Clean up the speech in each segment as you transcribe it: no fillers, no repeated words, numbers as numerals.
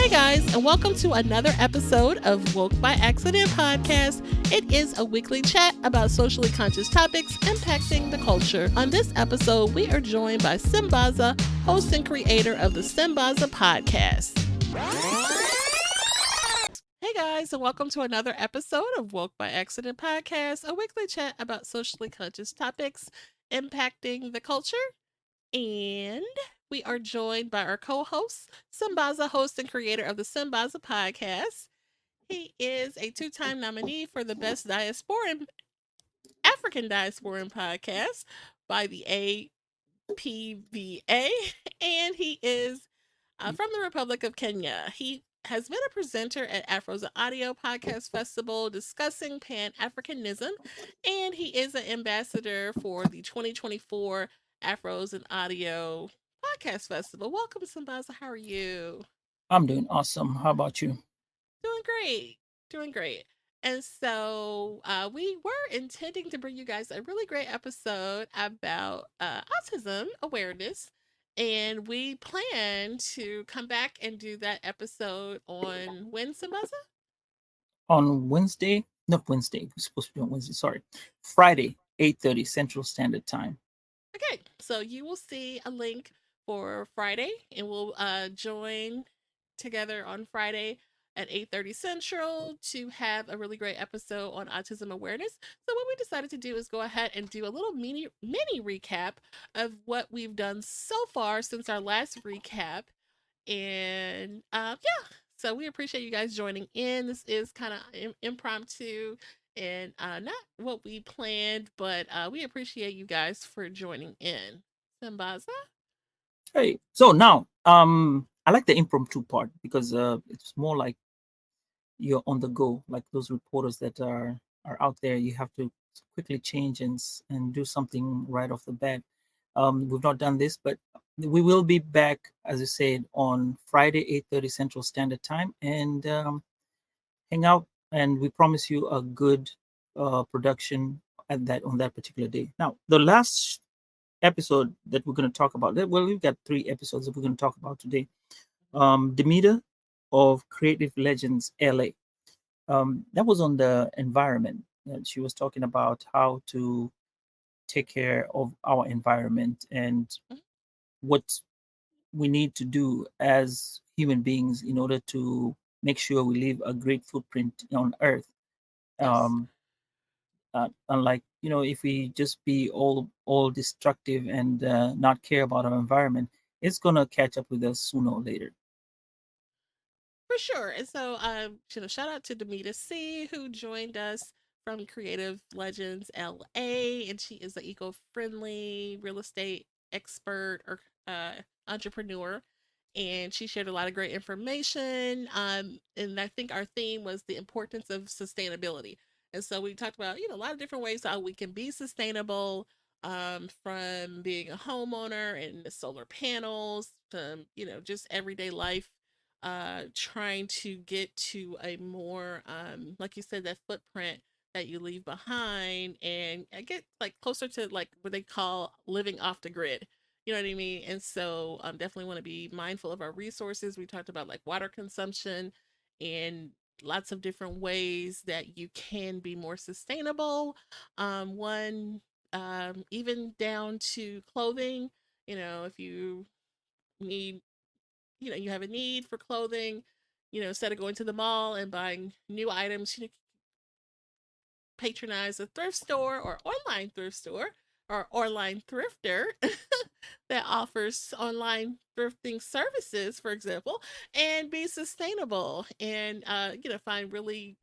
Hey guys, and welcome to another episode of Woke by Accident Podcast. It is a weekly chat about socially conscious topics impacting the culture. On this episode, we are joined by Sambaza, host and creator of the Sambaza Podcast. Hey guys, and welcome to another episode of Woke by Accident Podcast, a weekly chat about socially conscious topics impacting the culture. And we are joined by our co-host, Sambaza, host and creator of the Sambaza Podcast. He is a two-time nominee for the Best Diasporan African Diasporan Podcast by the APVA, and he is from the Republic of Kenya. He has been a presenter at Afro's Audio Podcast Festival discussing Pan-Africanism, and he is an ambassador for the 2024 Afros and Audio Podcast Festival. Welcome, Sambaza. How are you? I'm doing awesome. How about you? Doing great. Doing great. And so we were intending to bring you guys a really great episode about autism awareness. And we plan to come back and do that episode on when, Sambaza? On Wednesday, not Wednesday, we're supposed to be on Wednesday, sorry. Friday, 8:30 Central Standard Time. Okay, so you will see a link for Friday, and we'll join together on Friday at 8:30 Central to have a really great episode on autism awareness. So what we decided to do is go ahead and do a little mini recap of what we've done so far since our last recap. And yeah, so we appreciate you guys joining in. This is kind of impromptu and not what we planned, but we appreciate you guys for joining in. Sambaza? Hey, so now, I like the impromptu part because it's more like you're on the go, like those reporters that are out there. You have to quickly change and do something right off the bat. We've not done this, but we will be back, as I said, on Friday, 8:30 Central Standard Time, and hang out. And we promise you a good production at that on that particular day. Now, the last episode that we're going to talk about, well, we've got 3 episodes that we're going to talk about today. Demeter of Creative Legends LA. That was on the environment. She was talking about how to take care of our environment and what we need to do as human beings in order to make sure we leave a great footprint on Earth. Yes. Um, Unlike, if we just be all destructive and not care about our environment, it's gonna catch up with us sooner or later. For sure. And so, shout out to Demita C, who joined us from Creative Legends LA, and she is an eco-friendly real estate expert or entrepreneur, and she shared a lot of great information. And I think our theme was the importance of sustainability. And so we talked about a lot of different ways how we can be sustainable, from being a homeowner and the solar panels to just everyday life, trying to get to a more like you said, that footprint that you leave behind, and I get like closer to like what they call living off the grid. You know what I mean? And so definitely want to be mindful of our resources. We talked about like water consumption and lots of different ways that you can be more sustainable. One even down to clothing. If you need you have a need for clothing, instead of going to the mall and buying new items, patronize a thrift store or online thrift store or online thrifter that offers online thrifting services, for example, and be sustainable and find really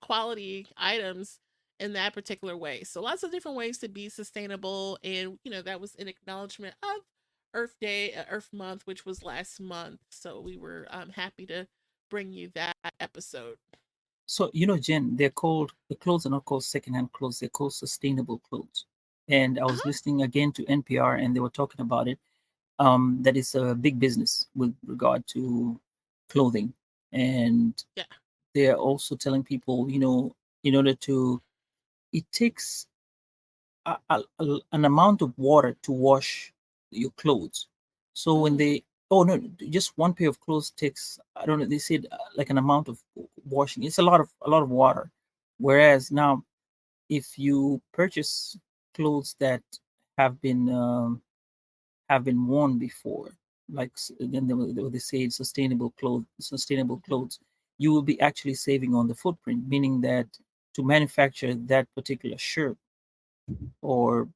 quality items in that particular way. So lots of different ways to be sustainable, and that was an acknowledgement of Earth Day, Earth Month, which was last month. So we were happy to bring you that episode. So, Jen, the clothes are not called secondhand clothes, they're called sustainable clothes. And I was Uh-huh. listening again to NPR and they were talking about it. That is a big business with regard to clothing. And Yeah. they're also telling people, in order to, it takes an amount of water to wash your clothes. So when Mm. Oh no, just one pair of clothes takes, I don't know, they said like an amount of washing. It's a lot of water. Whereas now, if you purchase clothes that have been worn before, like then they say sustainable Hmm. clothes, you will be actually saving on the footprint, meaning that to manufacture that particular shirt or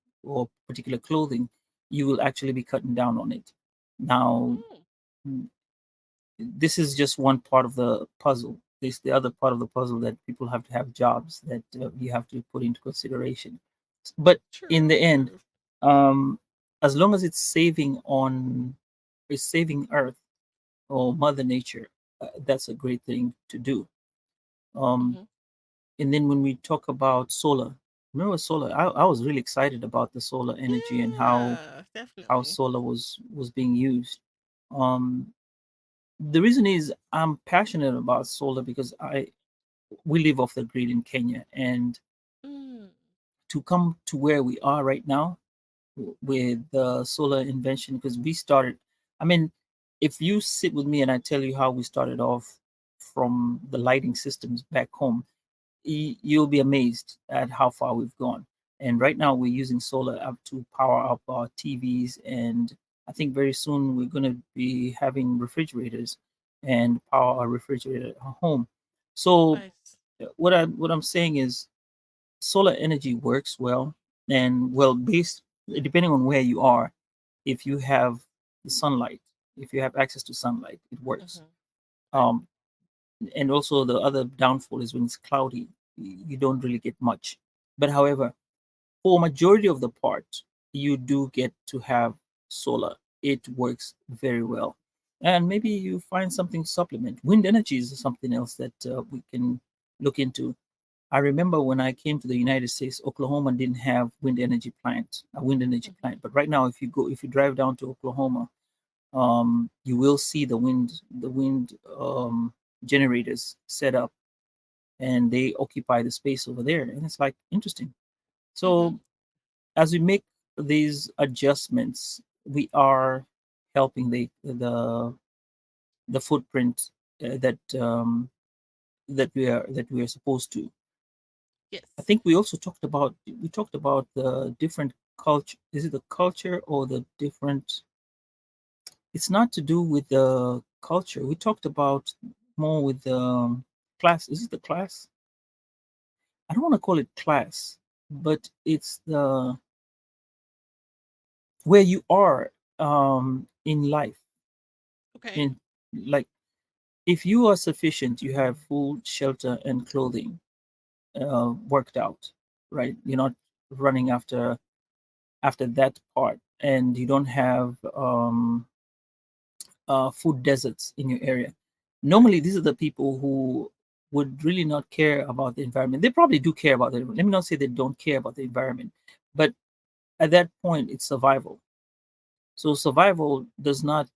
particular clothing, you will actually be cutting down on it. Now, Mm, mm, this is just one part of the puzzle. There's the other part of the puzzle that people have to have jobs that you have to put into consideration. But in the true, end, true. um, as long as it's saving Earth or Mother Nature, that's a great thing to do. Um, Hmm. and then when we talk about solar, remember solar? I was really excited about the solar energy and Yeah, how definitely. solar was being used. Um, the reason is I'm passionate about solar because I we live off the grid in Kenya, and Mm, to come to where we are right now with the solar invention, because we started. I mean, if you sit with me and I tell you how we started off from the lighting systems back home, you'll be amazed at how far we've gone. And right now we're using solar up to power up our TVs, and I think very soon we're going to be having refrigerators and power our refrigerator at home. So nice. what I'm saying is solar energy works well, and well, based depending on where you are, if you have the sunlight, if you have access to sunlight, it works. Hmm. Right. Um, and also the other downfall is when it's cloudy, you don't really get much. But however, for majority of the part, you do get to have solar. It works very well. And maybe you find something supplement. Wind energy is something else that we can look into. I remember when I came to the United States, Oklahoma didn't have a wind energy Hmm. plant. But right now, if you drive down to Oklahoma, you will see the wind generators set up, and they occupy the space over there, and it's like interesting. Hmm. So as we make these adjustments, we are helping the footprint that we are supposed to. I Yes. think we talked about the different culture. Is it the culture or the different? It's not to do with the culture. We talked about more with the class. Is it the class? I don't want to call it class, but it's the where you are in life. Okay. In like, if you are sufficient, you have food, shelter, and clothing worked out, right? You're not running after that part, and you don't have food deserts in your area. Right. Normally, these are the people who would really not care about the environment. They probably do care about it. Let me not say they don't care about the environment, but at that point, it's survival. So survival does not.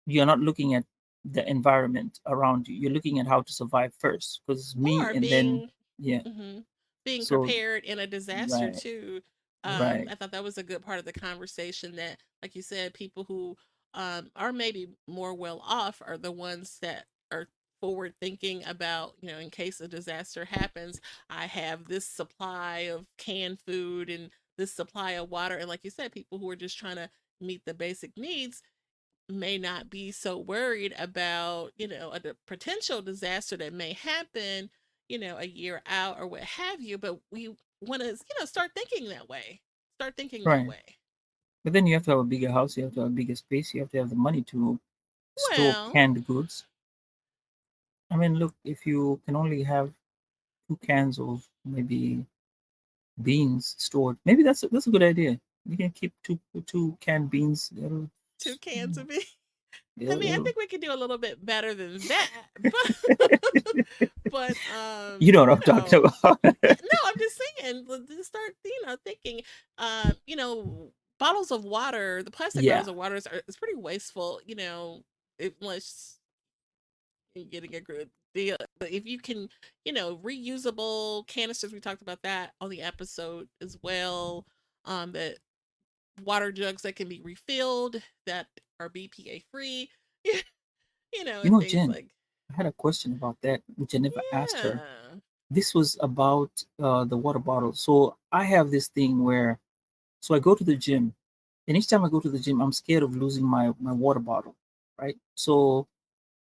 You're not looking at the environment around you. You're looking at how to survive first, because me, Or and then being, yeah. hmm, being So prepared in a disaster right, too. right, I thought that was a good part of the conversation, that, like you said, people who are maybe more well off are the ones that are forward thinking about, in case a disaster happens, I have this supply of canned food and this supply of water. And like you said, people who are just trying to meet the basic needs may not be so worried about, a potential disaster that may happen, a year out or what have you. But we want to, start thinking that way. Start thinking that right. way. But then you have to have a bigger house. You have to have a bigger space. You have to have the money to store Well, canned goods. I mean, look, if you can only have 2 cans of maybe beans stored, maybe that's a good idea. You can keep two canned beans. two cans of it. I It'll, mean, I it'll, think we could do a little bit better than that, but but you know what I'm talking about. no, I'm just saying, just start, thinking, bottles of water, the plastic Yeah, bottles of water is pretty wasteful, unless you're getting a good deal. But if you can, reusable canisters, we talked about that on the episode as well. That water jugs that can be refilled that are BPA free, You and know, things Jen, like, I had a question about that, which I never asked her. yeah. This was about the water bottle. So I have this thing where, so I go to the gym, and each time I go to the gym, I'm scared of losing my water bottle, right? So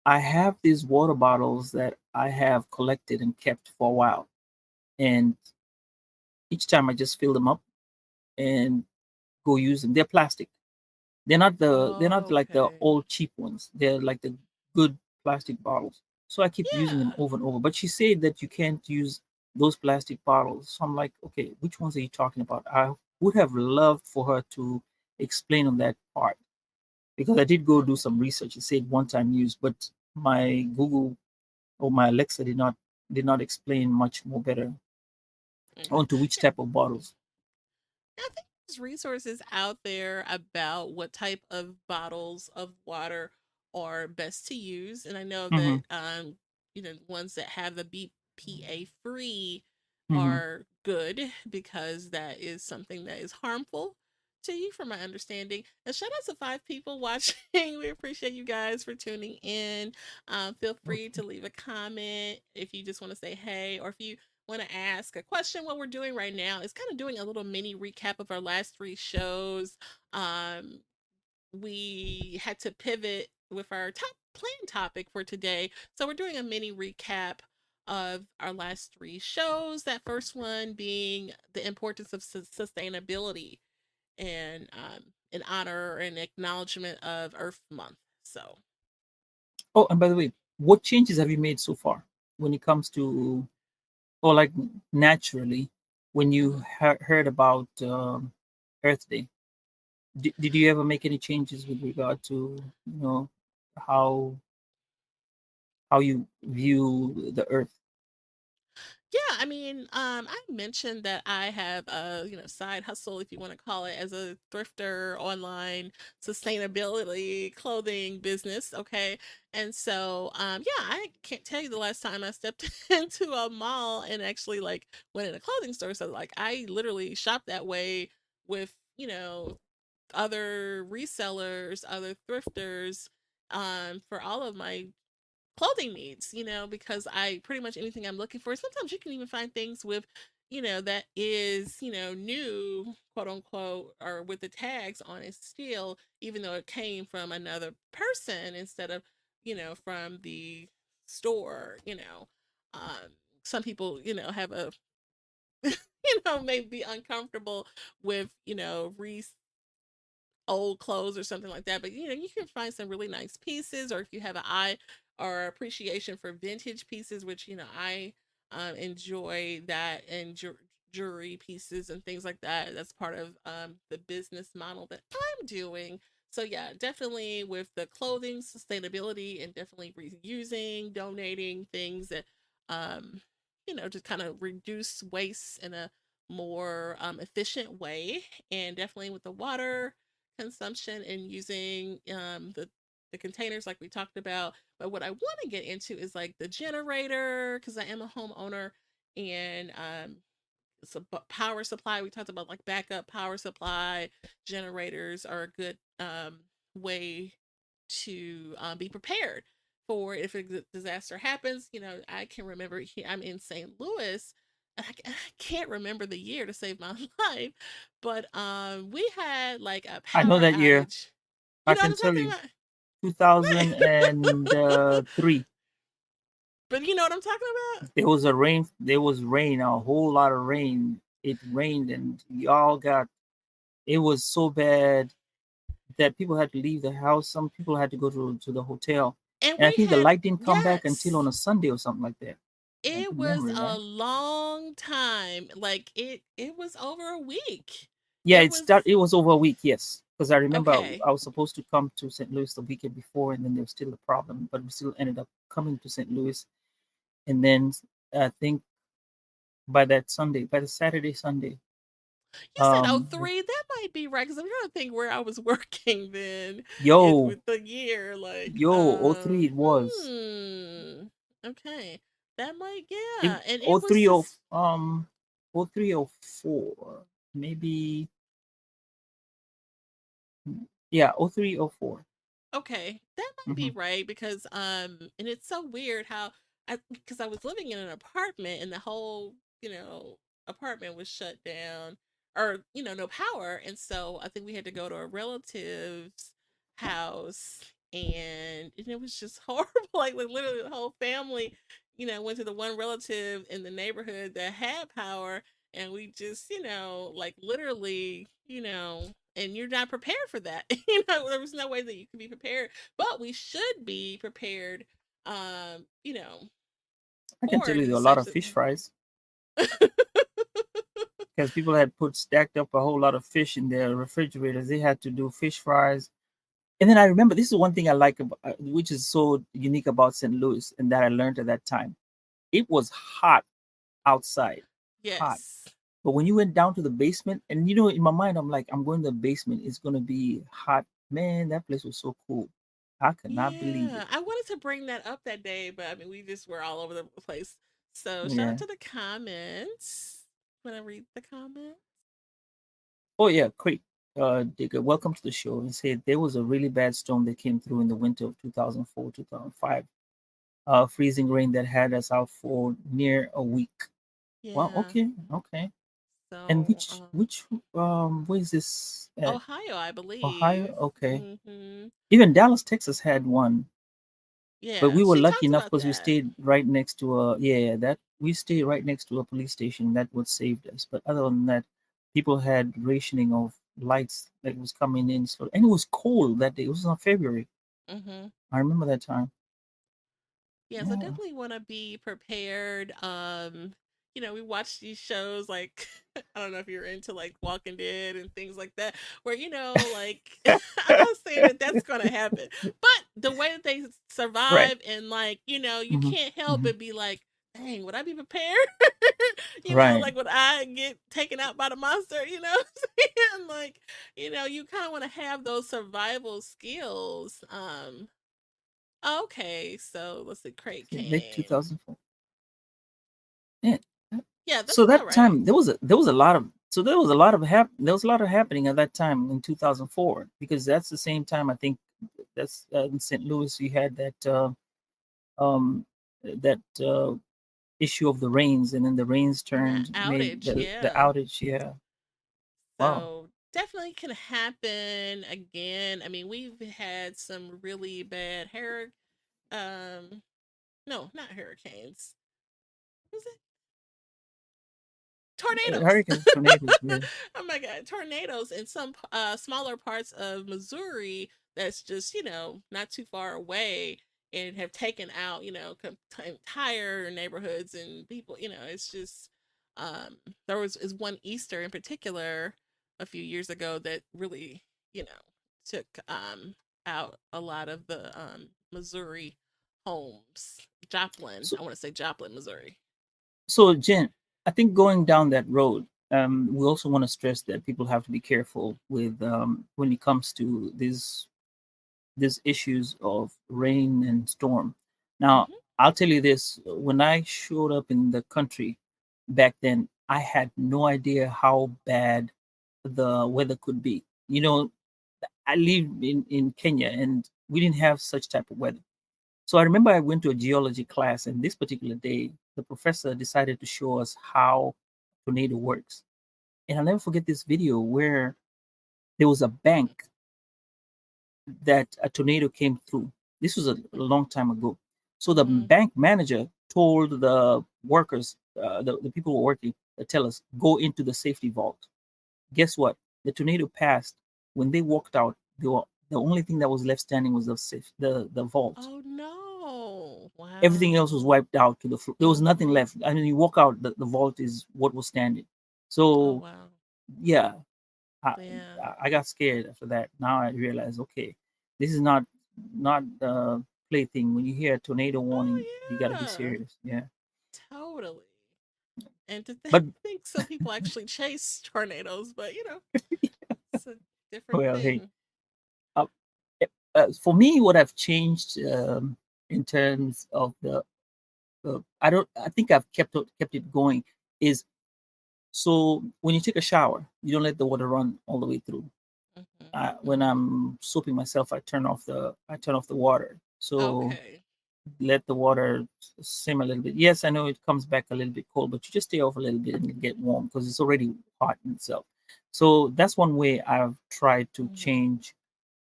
I have these water bottles that I have collected and kept for a while, and each time I just fill them up and go use them. They're plastic. They're not like the Okay. old cheap ones. They're like the good plastic bottles. So I keep using them Yeah. over and over. But she said that you can't use those plastic bottles. So I'm like, okay, which ones are you talking about? I would have loved for her to explain on that part because I did go do Okay. some research. It said one time use, but my Google or my Alexa did not explain much more better Okay. onto which Yeah, type of bottles. I think there's resources out there about what type of bottles of water are best to use, and I know Mm-hmm. that ones that have the BPA free Mm-hmm. are good because that is something that is harmful to you, from my understanding. And shout out to 5 people watching. We appreciate you guys for tuning in. Feel free Okay. to leave a comment if you just want to say hey, or if you want to ask a question. What we're doing right now is kind of doing a little mini recap of our last 3 shows. Um, we had to pivot with our top plan topic for today. So we're doing a mini recap of our last 3 shows. That first one being the importance of sustainability and in honor and acknowledgement of Earth Month. So Oh, and by the way, what changes have you made so far when it comes to, or like naturally, when you mhm. heard about Earth Day? Did you ever make any changes with regard to, how how you view the Earth? Yeah, I mean, I mentioned that I have a side hustle, if you want to call it, as a thrifter online sustainability clothing business. Okay, and so yeah, I can't tell you the last time I stepped into a mall and actually like went in a clothing store. So like, I literally shop that way with other resellers, other thrifters, for all of my clothing needs, because I pretty much anything I'm looking for. Sometimes you can even find things with, that is, new, quote unquote, or with the tags on it still, even though it came from another person instead of, from the store. Um, some people, have a, may be uncomfortable with, old clothes or something like that. But you can find some really nice pieces, or if you have an eye or appreciation for vintage pieces, which I enjoy that, and jewelry pieces and things like that. That's part of the business model that I'm doing. So yeah, definitely with the clothing sustainability, and definitely reusing, donating things that just kind of reduce waste in a more efficient way, and definitely with the water consumption and using the containers like we talked about. But what I want to get into is like the generator, because I am a homeowner, and so power supply. We talked about like backup power supply. Generators are a good way to be prepared for if a disaster happens. I can remember I'm in St. Louis. And I can't remember the year to save my life, but we had like a I know power that year. outage. You I know what can I'm tell talking you, about? Right. 2003. But you know what I'm talking about? There was a rain. There was rain, a whole lot of rain. It rained, and y'all got. It was so bad that people had to leave the house. Some people had to go to the hotel, And and I we think the had, light didn't come back until on yes, a Sunday or something like that. A it good was memory, a right? long time. Like it was over a week. Yeah, It was It was over a week, yes, because I remember okay. I was supposed to come to St. Louis the weekend before, and then there was still a problem, but we still ended up coming to St. Louis, and then I think by that Sunday, by the Saturday Sunday, You said oh um, three. That might be right, because I'm trying to think where I was working then. yo, With the year, like yo, '03 it was. okay, that might, It yeah, and oh it was 03 of just 03 or 04, maybe Yeah, 03, 04. Okay, that might be Mm-hmm. right because and it's so weird how because I was living in an apartment and the whole, apartment was shut down or, no power, and so I think we had to go to a relative's house and it was just horrible. Like literally the whole family, went to the one relative in the neighborhood that had power and we just, like literally, and you're not prepared for that. There was no way that you could be prepared, but we should be prepared, um, you know, I can tell for you there are these a lot types of of. fish fries because people had put stacked up a whole lot of fish in their refrigerators. They had to do fish fries. And then I remember this is one thing I like about, which is so unique about St. Louis, and that I learned at that time. It was hot outside, hot. Yes. But when you went down to the basement, and in my mind, I'm like, I'm going to the basement. It's going to be hot. Man, that place was so cool. I could not believe it. Yeah, I wanted to bring that up that day, but I mean, we just were all over the place. So shout out Yeah. to the comments. Want to read the comments? Oh, yeah. Great. Digger, welcome to the show. He said there was a really bad storm that came through in the winter of 2004, 2005. Freezing rain that had us out for near a week. Wow. Yeah. Okay. Okay. And So, which where is this at? Ohio, I Ohio? believe. Okay. Mm-hmm. Even Dallas, Texas had one, but Yeah, we were she lucky talked enough about because we that. stayed right next to a yeah that we stayed right next to a police station. That what saved us. But other than that, people had rationing of lights that was coming in. So and it was cold that day. It was in February. Mm-hmm. I remember that time. Yeah, so Yeah. definitely want to be prepared. We watch these shows like I don't know if you're into like Walking Dead and things like that, where like I'm not saying that that's going to happen, but the way that they Right. survive and like you Hmm. can't help Hmm. but be like, dang, would I be prepared? Right. Like would I get taken out by the monster? And like you kind of want to have those survival skills. Okay, so let's see, Craig Late came. 2004. Yeah. Yeah, that's So about that right. time there was a lot of there was a lot of happening at that time in 2004 because that's the same time I think that's in St. Louis you had um that issue of the rains, and then the rains And that turned made outage, the yeah. outage. Yeah. Wow. So definitely can happen again. I mean, we've had some really bad no, not hurricanes. Was it tornadoes? Hurricanes, tornadoes. Yeah. Oh my god, tornadoes in some smaller parts of Missouri that's just, not too far away and have taken out, entire neighborhoods and people, it's just there was is one Easter in particular a few years ago that really, you know, took out a lot of the Missouri homes. Joplin, So I want to say Joplin, Missouri. so Jen, I think going down that road, we also want to stress that people have to be careful with when it comes to these issues of rain and storm. Now, Mhm. I'll tell you this: when I showed up in the country back then, I had no idea how bad the weather could be. I lived in Kenya, and we didn't have such type of weather. So I remember I went to a geology class, and this particular day, the professor decided to show us how tornado works. And I'll never forget this video where there was a bank that a tornado came through. This was a long time ago. So the Mhm. bank manager told the workers, the people who were working, tell us, go into the safety vault. Guess what? The tornado passed. When they walked out, the only thing that was left standing was the vault. Oh no. Everything else was Wow. wiped out to the floor. There was nothing Mhm. left. I mean, you walk out, the vault is what was standing. Oh So wow. yeah, I, Yeah. I got scared after that. Now I realize, okay, this is not the plaything. When you hear a tornado warning, you got to Oh be yeah. serious. Yeah, Totally. And to but think some people actually chase tornadoes, but it's a different well, hey, thing. uh, for me, what I've changed in terms of I don't. I think I've kept it going. Is so when you take a shower, you don't let the water run all the way through. When I'm soaping myself, I turn off the water. So Okay. let the water simmer a little bit. Yes, I know it comes back a little bit cold, but you just stay off a little bit and it get warm because it's already hot in itself. So that's one way I've tried to Mhm. change.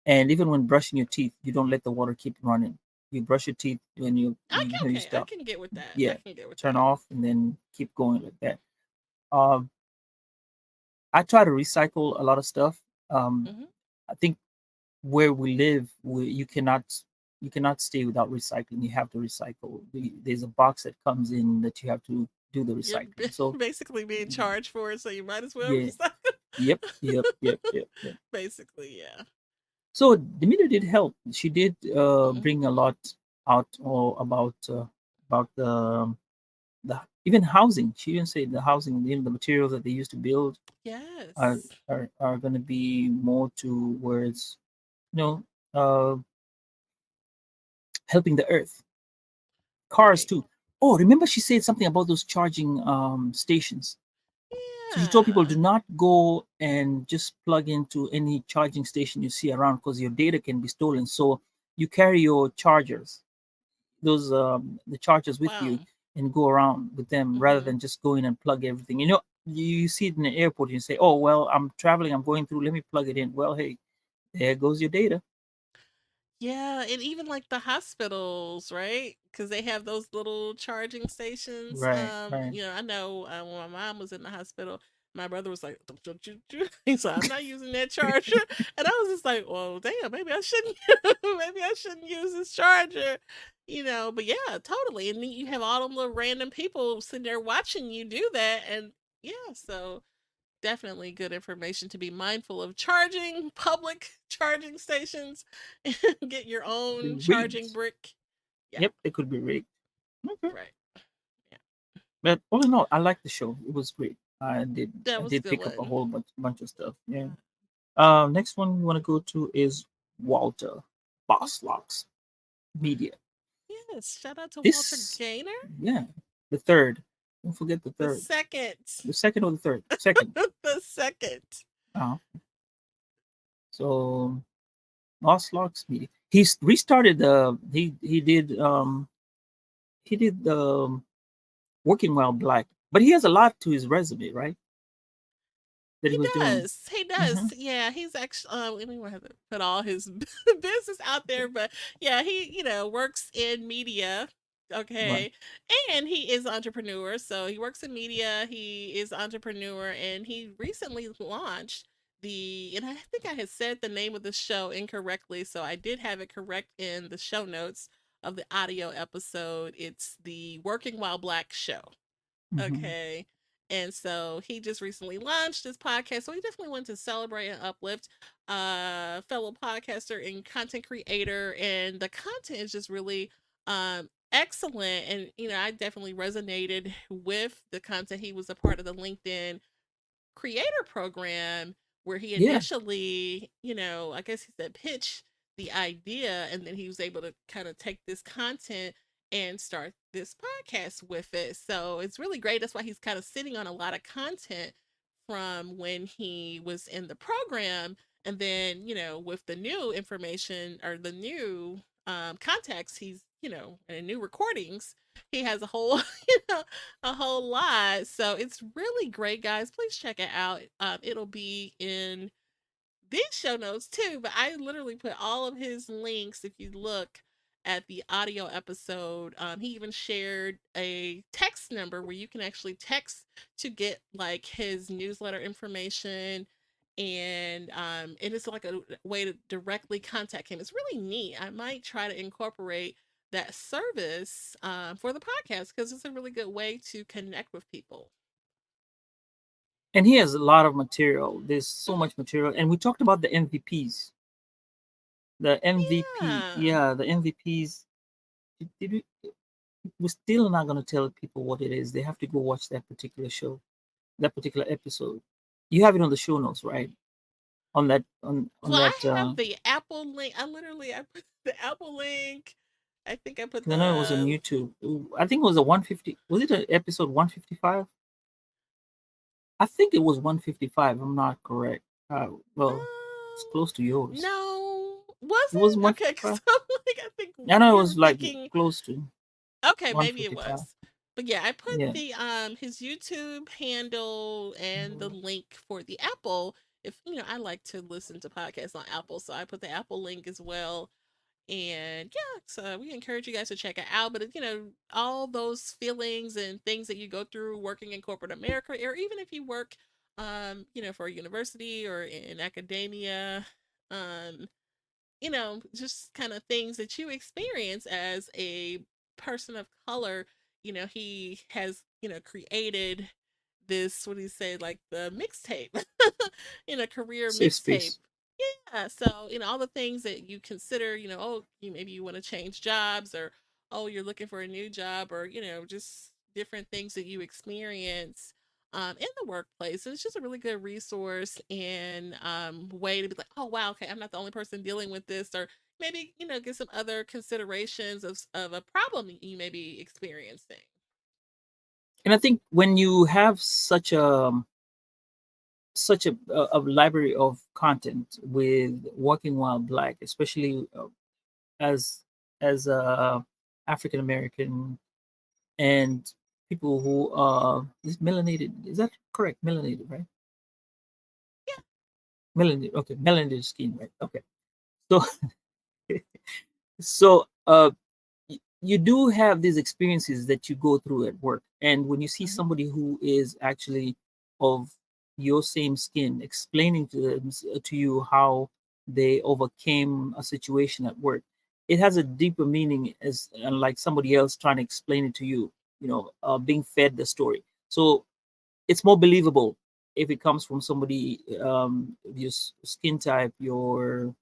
And even when brushing your teeth, you don't let the water keep running. You brush your teeth when you Okay, I stop. can get with that. I Yeah, can get with turn that. off and then keep going like that. Um, I try to recycle a lot of stuff. Hmm. I think where we live, you cannot stay without recycling. You have to recycle. There's a box that comes in that you have to do the You're recycling. So basically being charged for it, so you might as well yeah, recycle. yep. Basically, yeah. So Demeter did help. She did Hmm. bring a lot out or about the even housing. She didn't say the housing, the materials that they used to build Yes. are going to be more towards you know uh, helping the earth. Cars Right. too. Oh, remember she said something about those charging stations. So she told people Yeah. do not go and just plug into any charging station you see around because your data can be stolen. So you carry your chargers, those the chargers with you, Wow. and go around with them rather Hmm. than just go in and plug everything. You see it in the airport. You say, "Oh well, I'm traveling. I'm going through. Let me plug it in." Well, hey, there goes your data. Yeah, and even like the hospitals, right? Because they have those little charging stations. Right, right. I know when my mom was in the hospital, my brother was like, "Don't you do?" He said, "I'm not using that charger," and I was just like, "Well, damn, maybe I shouldn't. Maybe I shouldn't use this charger." But yeah, totally. And then you have all them little random people sitting there watching you do that, and yeah, so definitely good information to be mindful of charging public charging stations. Get your Be own charging rigged. brick. Yeah, Yep, it could be rigged. Okay. right. Yeah, But all in all, I liked the show. It was great. that I was a did good pick up a one. whole bunch of stuff. Yeah. Uh, Next one we want to go to is Walter mm, Boss Locks Media. yes, shout out to Walter This, Gaynor. yeah, the third. Don't forget the The third. second. The second or the third? Second. The second. Uh, so Boss Locks Media. He's restarted. He did Working While Black, but he has a lot to his resume, right? That he He was doing. does. He does. Hmm. Yeah, he's actually. We don't have to put all his business out there, but yeah, he works in media. Right. Okay, and he is an entrepreneur. So he works in media. He is an entrepreneur, and he recently launched and I think I had said the name of the show incorrectly, so I did have it correct in the show notes of the audio episode. It's the Working While Black show. Hmm. Okay. And so he just recently launched this podcast. So he definitely wanted to celebrate and uplift fellow podcaster and content creator. And the content is just really excellent. And I definitely resonated with the content. He was a part of the LinkedIn creator program where he Yeah. initially, I guess he said pitch the idea, and then he was able to kind of take this content and start this podcast with it. So it's really great. That's why he's kind of sitting on a lot of content from when he was in the program. And then, with the new information or the new context, and new recordings, he has a whole, a whole lot. So it's really great, guys. Please check it out. It'll be in these show notes too, but I literally put all of his links if you look at the audio episode. He even shared a text number where you can actually text to get like his newsletter information, and it's like a way to directly contact him. It's really neat. I might try to incorporate that service for the podcast because it's a really good way to connect with people. And he has a lot of material. There's so Mhm. much material. And we talked about the MVPs. The MVP, Yeah. yeah, the MVPs. We're still not going to tell people what it is. They have to go watch that particular show, that particular episode. You have it on the show notes, right? On Well, I that. have the Apple link. I put the Apple link. I think I put I know it was on YouTube. I think it was a 150. Was it an episode 155? I think it was 155. I'm not correct. Well, It's close to yours. No, was It was it? one Okay, because fifty-five. I'm like, I think I know it we were was like thinking. close to Okay, one maybe it fifty-five. was. But yeah, I put Yeah. the his YouTube handle and the Mhm. link for the Apple. If I like to listen to podcasts on Apple, so I put the Apple link as well. And yeah, so we encourage you guys to check it out. But all those feelings and things that you go through working in corporate America, or even if you work, for a university or in academia, um, just kind of things that you experience as a person of color. He has, created this, what do you say, like the mixtape, career Safe mixtape. space. Yeah. So, all the things that you consider, oh, maybe you want to change jobs, or, oh, you're looking for a new job, or, just different things that you experience in the workplace. And it's just a really good resource and way to be like, oh, wow, okay, I'm not the only person dealing with this, or maybe, get some other considerations of a problem you may be experiencing. And I think when you have such a library of content with Working While Black, especially as a African American and people who are is melanated. Is that correct? Melanated, right? Yeah. Melanated. Okay, melanated skin, right? Okay. So so you do have these experiences that you go through at work, and when you see Hmm. somebody who is actually of your same skin explaining to you how they overcame a situation at work, it has a deeper meaning as unlike somebody else trying to explain it to you, being fed the story. So it's more believable if it comes from somebody, your skin type, your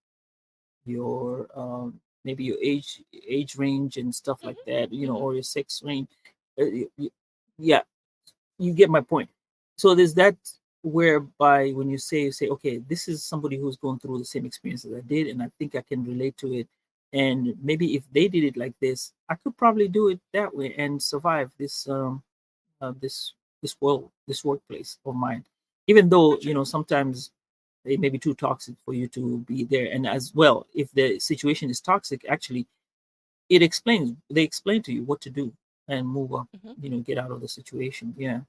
maybe your age range and stuff like Hmm. that, Hmm. or your sex range. Yeah, you get my point. So there's that, whereby when you say okay, this is somebody who's going through the same experience as I did, and I think I can relate to it, and maybe if they did it like this, I could probably do it that way and survive this this workplace of mine, even For though sure. sometimes it may be too toxic for you to be there. And as well, if the situation is toxic, actually they explain to you what to do and move up, Hmm. get out of the situation. Yeah.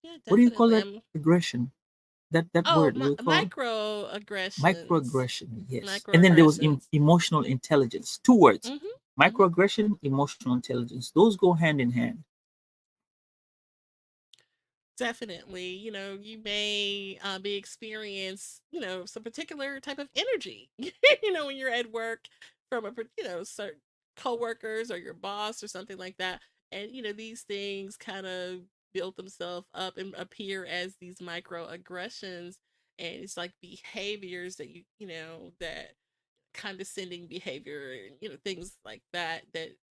Yeah, What do you call definitely. that? Aggression. That Oh, word, what do you call it? microaggressions. Microaggression, yes. And then there was Microaggressions. emotional intelligence. Two words: Hmm. Hmm. microaggression, emotional intelligence. Those go hand in hand. Definitely. You may be experience, some particular type of energy, when you're at work from certain coworkers or your boss or something like that. And, these things kind of build themselves up and appear as these microaggressions. And it's like behaviors that that condescending behavior and, things like that,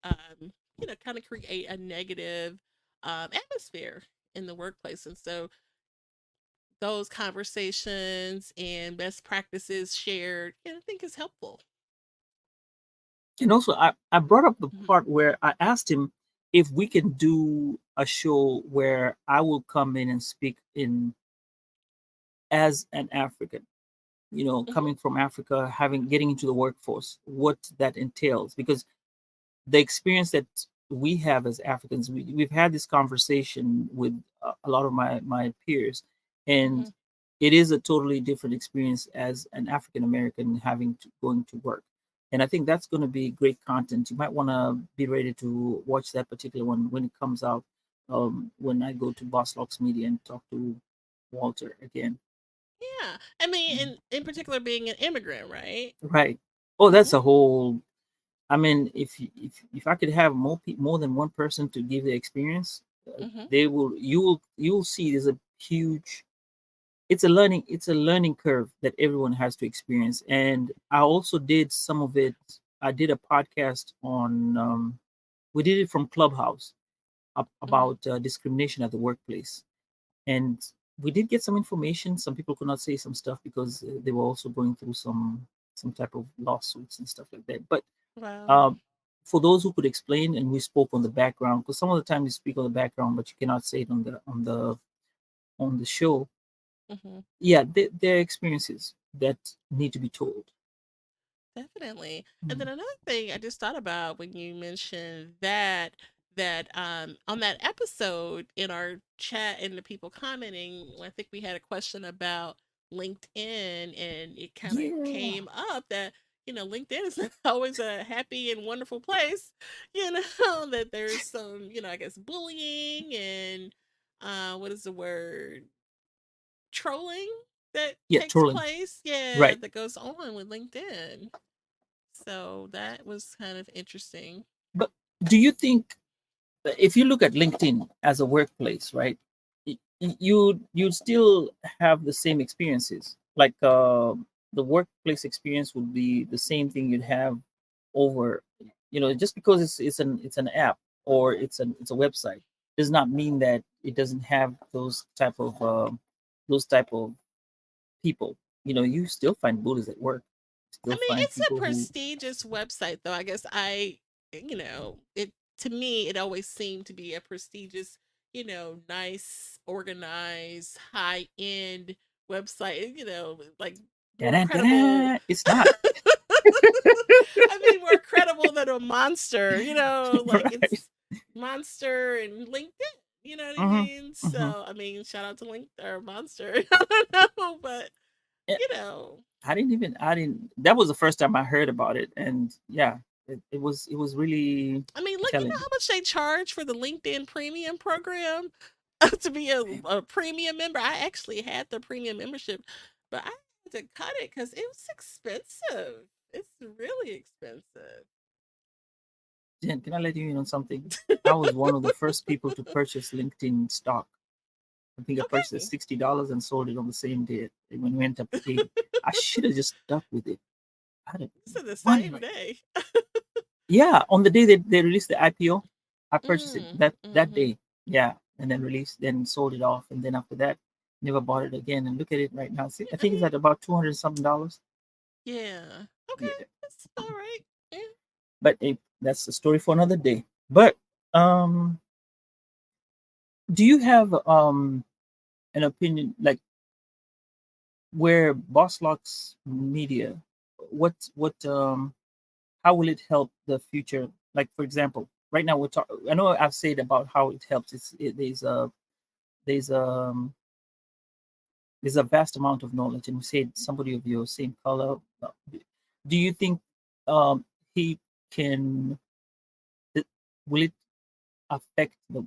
kind of create a negative atmosphere in the workplace. And so those conversations and best practices shared, I think is helpful. And also, I brought up the Hmm. part where I asked him if we can do a show where I will come in and speak in as an African, Hmm. coming from Africa, having getting into the workforce, what that entails. Because the experience that we have as Africans, we've had this conversation with a lot of my peers, Hmm. and it is a totally different experience as an African American having to going to work. And I think that's going to be great content. You might want to be ready to watch that particular one when it comes out. When I go to Boss Locks Media and talk to Walter again. Yeah. I mean, Mm. in particular, being an immigrant, right? Right. Oh, that's Hmm. a whole. I mean, if I could have more than one person to give the experience, Hmm. they will you will see there's a huge. It's a learning curve that everyone has to experience. And I also did some of it. I did a podcast on. We did it from Clubhouse Hmm. about discrimination at the workplace, and we did get some information. Some people could not say some stuff because they were also going through some type of lawsuits and stuff like that. But Wow. um, for those who could explain, and we spoke on the background, because some of the time you speak on the background, but you cannot say it on the show. Hmm. Yeah, their experiences. that need to be told. Definitely. And then Mm. another thing I just thought about when you mentioned that on that episode in our chat and the people commenting, I think we had a question about LinkedIn, and it kind of Yeah, came up that LinkedIn is not always a happy and wonderful place. That there's some I guess bullying and what is the word, trolling that yeah, takes trolling. place, yeah, Right. that goes on with LinkedIn. So that was kind of interesting. But do you think, if you look at LinkedIn as a workplace, right, you'd still have the same experiences. Like the workplace experience would be the same thing you'd have over, just because it's an app or it's a website does not mean that it doesn't have those type of people. You still find bullies at work. I Still mean, find it's a people who. prestigious website, though. I guess it to me, it always seemed to be a prestigious, nice, organized, high end website, like more credible. It's not. I mean, more credible than a monster, like Right. it's Monster and LinkedIn. You know what I Hmm. mean? Hmm. So, I mean, shout out to Link or Monster. I don't know, but Yeah, you know, I didn't. That was the first time I heard about it, and yeah, it was really I mean, look, you know telling. how much they charge for the LinkedIn Premium program to be a premium member. I actually had the premium membership, but I had to cut it because it was expensive. It's really expensive. Jen, can I let you in on something? I was one of the first people to purchase LinkedIn stock. I think I purchased it at Okay, $60 and sold it on the same day when it went up to 80. I should have just stuck with it. I'd have this is the money same right now. day. Yeah, on the day they released the IPO, I purchased it that Mm-hmm. day. Yeah, and then sold it off, and then after that, never bought it again. And look at it right now. See, I I think it's mean, at about 200 something dollars. yeah. Okay, Yeah, that's all right. Yeah. but that's a story for another day. But um, do you have an opinion, like, where Boss Locks Media, what how will it help the future? Like, for example, right now we're talking. I know I've said about how it helps. There's there's a vast amount of knowledge, and we said somebody of your same color. Do you think um he can? Will it affect the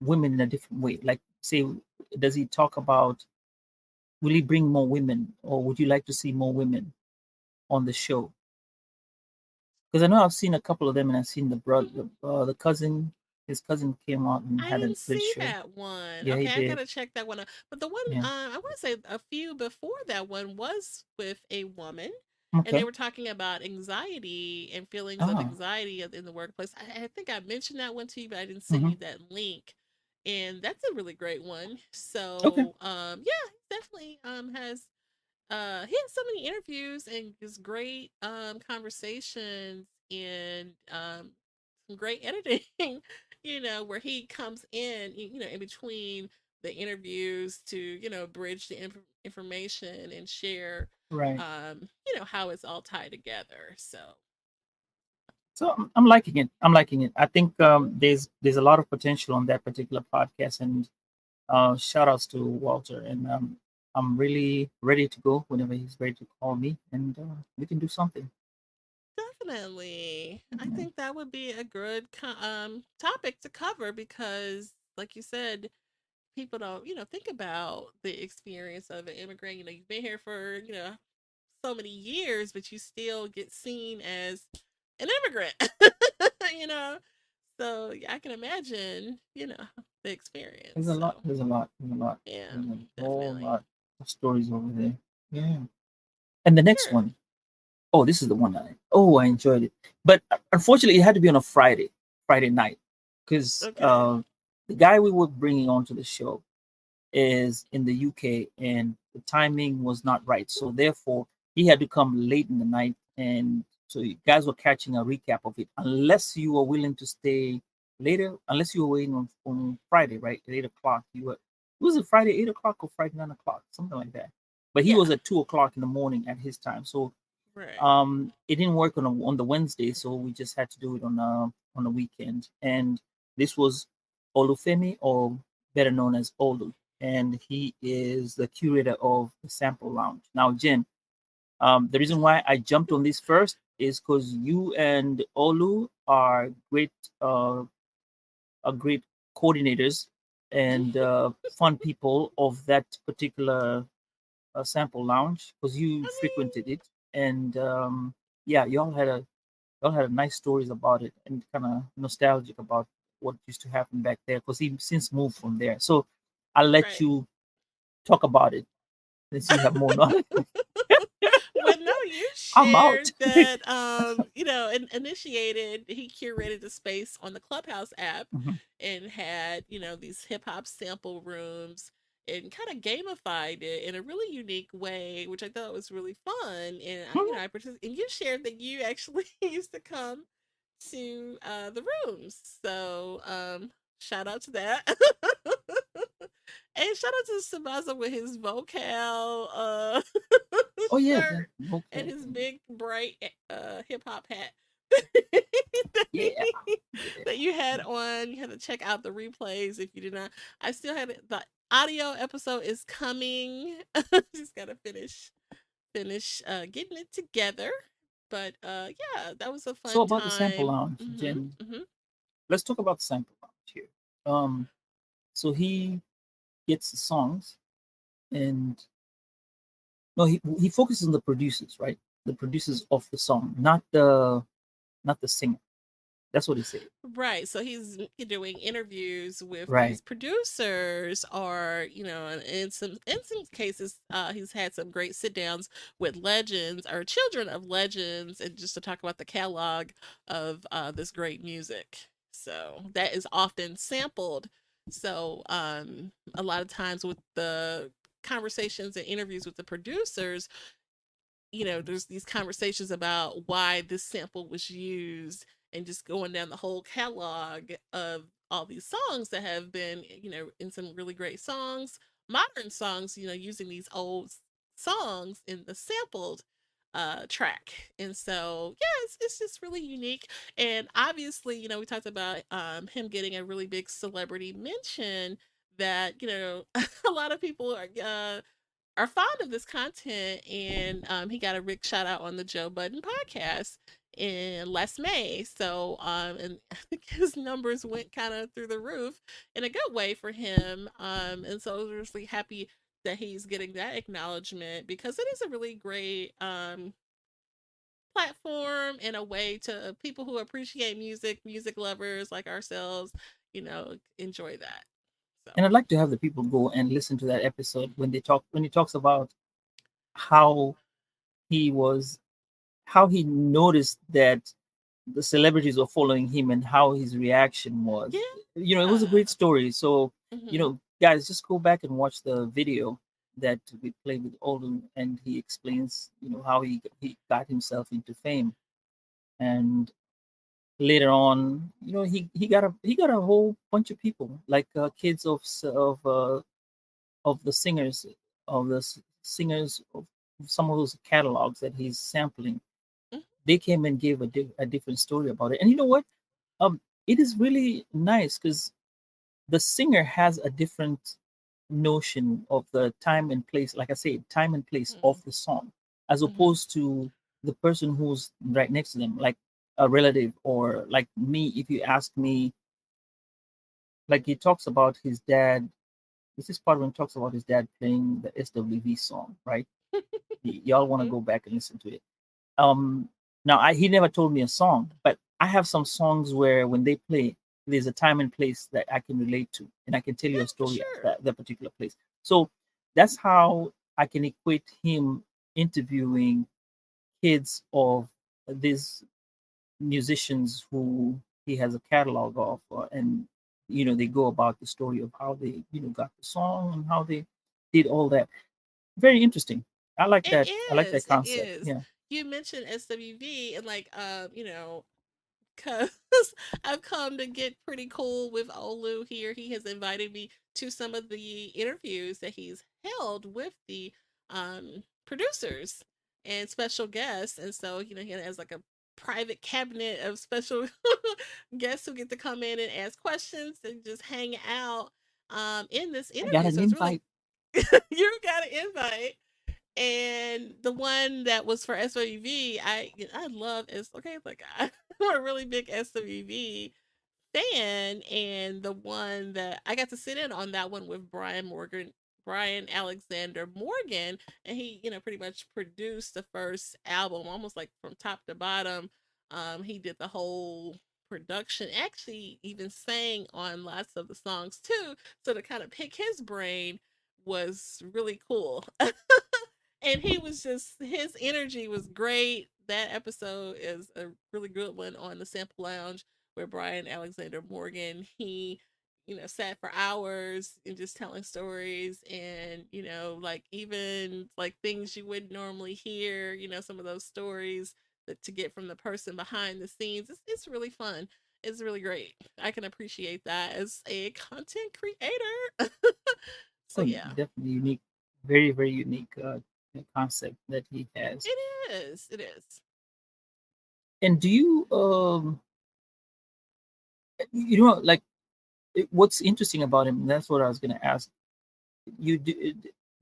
women in a different way? Like, say, does he talk about? Will he bring more women, or would you like to see more women on the show? Because I know I've seen a couple of them, and I've seen the brother, the cousin. His cousin came out and I had a didn't great see show. that one. Yeah, he Okay, I did. gotta check that one out. But the one, Yeah. I want to say a few before that one was with a woman, and they Okay. were talking about anxiety and feelings of Ah. anxiety in the workplace. I think I mentioned that one to you, but I didn't send Mm-hmm. you that link. And that's a really great one. Okay. So, yeah, he definitely he has so many interviews and just great conversations and some great editing, where he comes in, in between the interviews to, bridge the information and share, Right. how it's all tied together. So, So I'm liking it. I'm liking it. I think there's a lot of potential on that particular podcast, and shout outs to Walter. And I'm really ready to go whenever he's ready to call me, and we can do something. definitely, I Yeah. think that would be a good topic to cover because, like you said, people don't, think about the experience of an immigrant. You've been here for, so many years, but you still get seen as an immigrant, you know? So yeah, I can imagine, the experience. There's a lot. So There's a lot. There's a lot. yeah, There's a whole definitely. lot of stories over there. Yeah. And the next Sure. one, oh, this is the one I enjoyed it. But unfortunately, it had to be on a Friday night, because Okay. the guy we were bringing onto the show is in the UK, and the timing was not right. So therefore, he had to come late in the night, and so you guys were catching a recap of it. Unless you were willing to stay later, unless you were waiting on Friday, right, at 8 o'clock. Was it Friday 8 o'clock or Friday 9 o'clock, something like that? but he Yeah. was at 2 o'clock in the morning at his time. So Right. it didn't work on the Wednesday, so we just had to do it on a weekend. And this was Olufemi, or better known as Olu, and he is the curator of the Sample Lounge. Now, Jen, the reason why I jumped on this first is because you and Olu uh, are great coordinators and fun people of that particular Sample Lounge, because you I mean, frequented it, and yeah, y'all had nice stories about it and kind of nostalgic about what used to happen back there. Because he since moved from there, so I'll let right. you talk about it since you have more knowledge. Well, no, you I'm out. shared that, initiated, he curated the space on the Clubhouse app Mhm. and had, these hip hop sample rooms and kind of gamified it in a really unique way, which I thought was really fun. And I participated, and you shared that you actually used to come to the rooms. So, shout out to that. And shout out to Sambaza with his vocal Oh yeah, shirt and okay. his big bright hip hop hat Yeah, yeah. that you had on. You had to check out the replays if you did not. I still had it. The audio episode is coming. Just gotta finish getting it together. But yeah, that was a So fun about the Sample time. Lounge, Mhm. Jen, Mhm. let's talk about the Sample Lounge here. Um, so he gets the songs, and no, he focuses on the producers, right? The producers of the song, not the singer. That's what he said. Right. So he's doing interviews with Right. these producers, or in some cases, he's had some great sit downs with legends or children of legends, and just to talk about the catalog of this great music. So that is often sampled. So a lot of times with the conversations and interviews with the producers, there's these conversations about why this sample was used, and just going down the whole catalog of all these songs that have been, in some really great songs, modern songs, using these old songs in the sampled track. And so, yeah, it's just really unique. And obviously, we talked about him getting a really big celebrity mention, that, a lot of people are fond of this content, and he got a big shout out on the Joe Budden podcast in last May. So and I think his numbers went kind of through the roof in a good way for him. And so I was really happy that he's getting that acknowledgement, because it is a really great platform and a way to people who appreciate music lovers like ourselves, enjoy that. So And I'd like to have the people go and listen to that episode when he talks about how he was how he noticed that the celebrities were following him and how his reaction was. It was a yeah. great story. So, Hmm. guys, just go back and watch the video that we played with Olden, and he explains, how he got himself into fame. And later on, he got a whole bunch of people, like kids of the singers singers of some of those catalogs that he's sampling. They came and gave a different story about it. And you know what? Um, it is really nice because the singer has a different notion of the time and place, like I say, time and place of the song, as Hmm. opposed to the person who's right next to them, like a relative, or like me. If you ask me, like he talks about his dad. This is part when he talks about his dad playing the SWV song, right? Y'all want to Hmm. go back and listen to it. Um, Now he never told me a song, but I have some songs where when they play, there's a time and place that I can relate to, and I can tell you a Yeah, for story at sure. that particular place. So that's how I can equate him interviewing kids of these musicians who he has a catalog of, and they go about the story of how they got the song and how they did all that. Very interesting. I like It that. I like that is. It concept. is. Yeah. You mentioned SWV, and like cuz I've come to get pretty cool with Olu here. He has invited me to some of the interviews that he's held with the producers and special guests. And so, he has like a private cabinet of special guests who get to come in and ask questions and just hang out in this I got interview. an So it's really, invite. you got an invite. And the one that was for SWV, I love is okay. Like I'm a really big SWV fan, and the one that I got to sit in on that one with Brian Alexander Morgan, and he, pretty much produced the first album, almost like from top to bottom. He did the whole production, actually, even sang on lots of the songs too. So to kind of pick his brain was really cool. And he was just his energy was great. That episode is a really good one on the Sample Lounge where Brian Alexander Morgan he sat for hours and just telling stories and like even like things you wouldn't normally hear, some of those stories that to get from the person behind the scenes. It's really fun. It's really great. I can appreciate that as a content creator. So Oh, yeah, definitely unique, very very unique concept that he has. it is. It is. And do you you know like what's interesting about him? That's what I was going to ask. You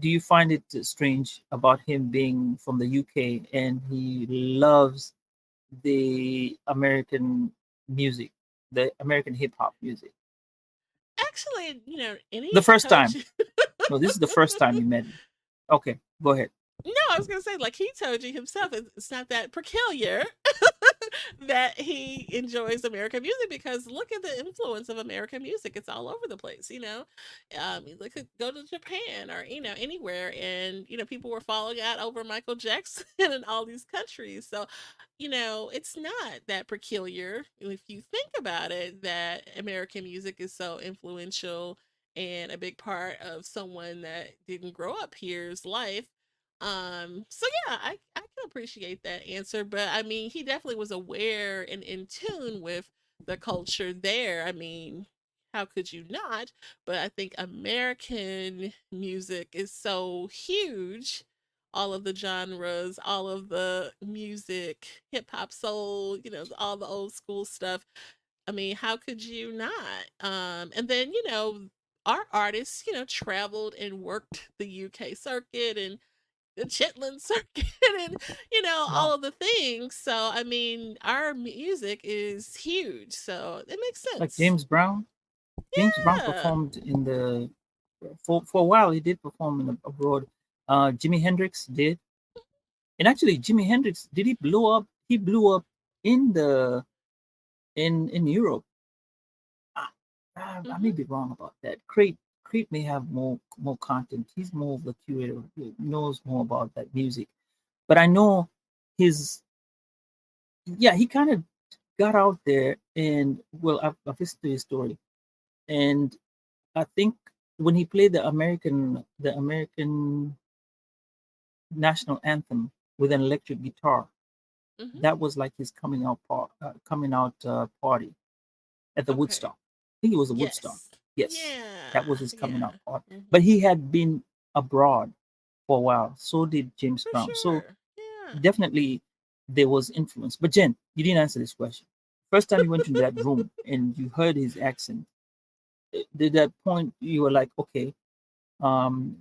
do you find it strange about him being from the UK and he loves the American music, the American hip hop music? Actually, The any first coach. time. No, this is the first time you met him. Okay, go ahead. No, I was gonna say, like he told you himself, it's not that peculiar that he enjoys American music because look at the influence of American music. It's all over the place, you look at go to Japan or anywhere, and people were falling out over Michael Jackson in all these countries. So, it's not that peculiar if you think about it that American music is so influential and a big part of someone that didn't grow up here's life. So yeah, I can appreciate that answer, but I mean, he definitely was aware and in tune with the culture there. I mean, how could you not? But I think American music is so huge. All of the genres, all of the music, hip hop, soul, all the old school stuff. I mean, how could you not? And then, our artists, traveled and worked the UK circuit and the Chitlin circuit and all Wow. of the things. So I mean, our music is huge, so it makes Like sense. James Brown. James Brown Yeah. performed in the for a while. He did perform in abroad. Jimi Hendrix did, and actually, Jimi Hendrix did he blow up? He blew up in the in Europe. I, I may Hmm. be wrong about that. Crate may have more content. He's more of the curator. He knows more about that music. But I know his yeah. He kind of got out there, and well, I've listened to his story, and I think when he played the American national anthem with an electric guitar, Hmm. that was like his coming out party at the Okay. Woodstock. I think it was a Woodstock. Yes. Yes, that was Yeah. his coming out Yeah. party. Hmm. But he had been abroad for a while. So did James For Brown. So sure. Yeah. definitely there was influence. But Jen, you didn't answer this question. First time you went into that room and you heard his accent, did that point you were like, okay,